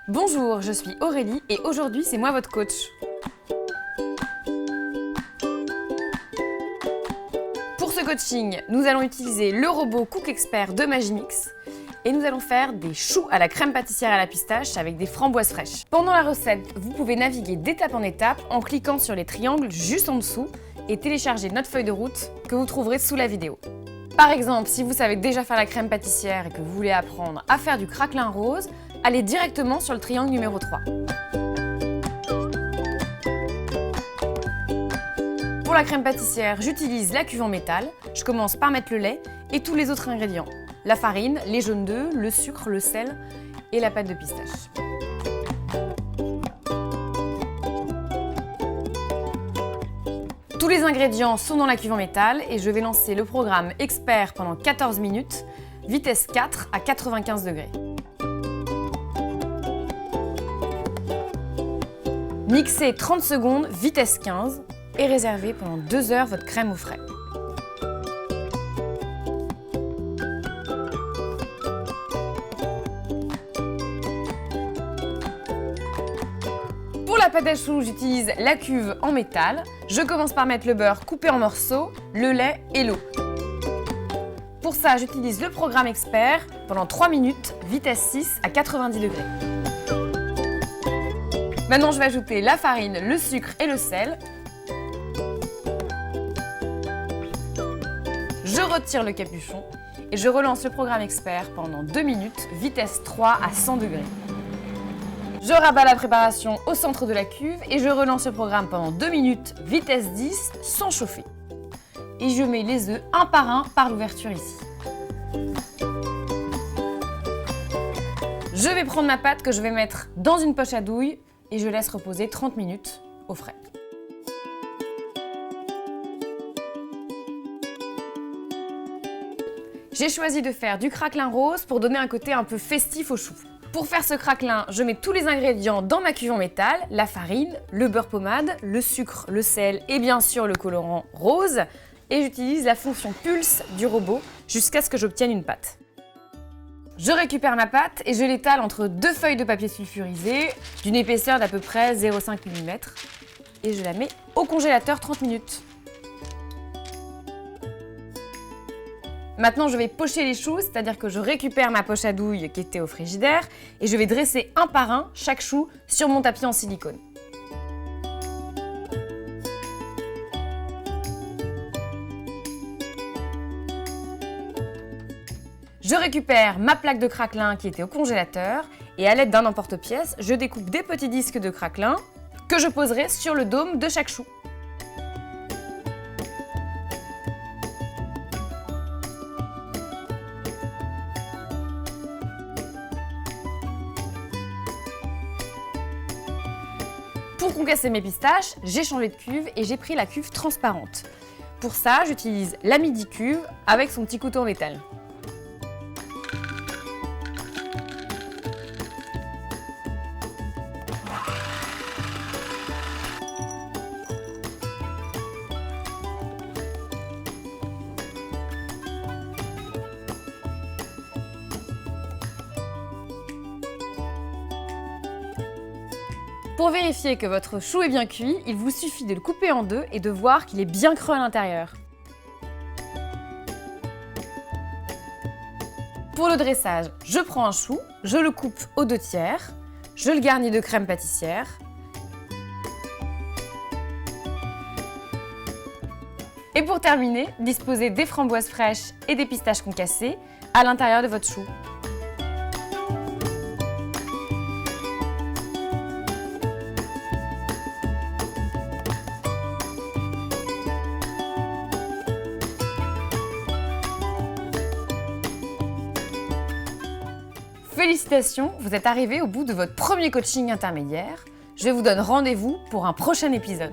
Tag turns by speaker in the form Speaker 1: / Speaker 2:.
Speaker 1: Bonjour, je suis Aurélie et aujourd'hui c'est moi votre coach. Pour ce coaching, nous allons utiliser le robot Cook Expert de Magimix et nous allons faire des choux à la crème pâtissière à la pistache avec des framboises fraîches. Pendant la recette, vous pouvez naviguer d'étape en étape en cliquant sur les triangles juste en dessous et télécharger notre feuille de route que vous trouverez sous la vidéo. Par exemple, si vous savez déjà faire la crème pâtissière et que vous voulez apprendre à faire du craquelin rose, allez directement sur le triangle numéro 3. Pour la crème pâtissière, j'utilise la cuve en métal. Je commence par mettre le lait et tous les autres ingrédients. La farine, les jaunes d'œufs, le sucre, le sel et la pâte de pistache. Tous les ingrédients sont dans la cuve en métal et je vais lancer le programme Expert pendant 14 minutes, vitesse 4 à 95 degrés. Mixez 30 secondes, vitesse 15 et réservez pendant 2 heures votre crème au frais. Pour la pâte à choux, j'utilise la cuve en métal. Je commence par mettre le beurre coupé en morceaux, le lait et l'eau. Pour ça, j'utilise le programme Expert pendant 3 minutes, vitesse 6 à 90 degrés. Maintenant, je vais ajouter la farine, le sucre et le sel. Je retire le capuchon et je relance le programme Expert pendant 2 minutes, vitesse 3 à 100 degrés. Je rabats la préparation au centre de la cuve et je relance le programme pendant 2 minutes, vitesse 10, sans chauffer. Et je mets les œufs un par l'ouverture ici. Je vais prendre ma pâte que je vais mettre dans une poche à douille et je laisse reposer 30 minutes au frais. J'ai choisi de faire du craquelin rose pour donner un côté un peu festif aux choux. Pour faire ce craquelin, je mets tous les ingrédients dans ma cuve en métal, la farine, le beurre pommade, le sucre, le sel et bien sûr le colorant rose. Et j'utilise la fonction pulse du robot jusqu'à ce que j'obtienne une pâte. Je récupère ma pâte et je l'étale entre 2 feuilles de papier sulfurisé d'une épaisseur d'à peu près 0,5 mm et je la mets au congélateur 30 minutes. Maintenant, je vais pocher les choux, c'est-à-dire que je récupère ma poche à douille qui était au frigidaire et je vais dresser un par un chaque chou sur mon tapis en silicone. Je récupère ma plaque de craquelin qui était au congélateur et à l'aide d'un emporte-pièce, je découpe des petits disques de craquelin que je poserai sur le dôme de chaque chou. Pour concasser mes pistaches, j'ai changé de cuve et j'ai pris la cuve transparente. Pour ça, j'utilise la midi-cuve avec son petit couteau en métal. Pour vérifier que votre chou est bien cuit, il vous suffit de le couper en deux et de voir qu'il est bien creux à l'intérieur. Pour le dressage, je prends un chou, je le coupe aux 2/3, je le garnis de crème pâtissière. Et pour terminer, disposez des framboises fraîches et des pistaches concassées à l'intérieur de votre chou. Félicitations, vous êtes arrivé au bout de votre premier coaching intermédiaire. Je vous donne rendez-vous pour un prochain épisode.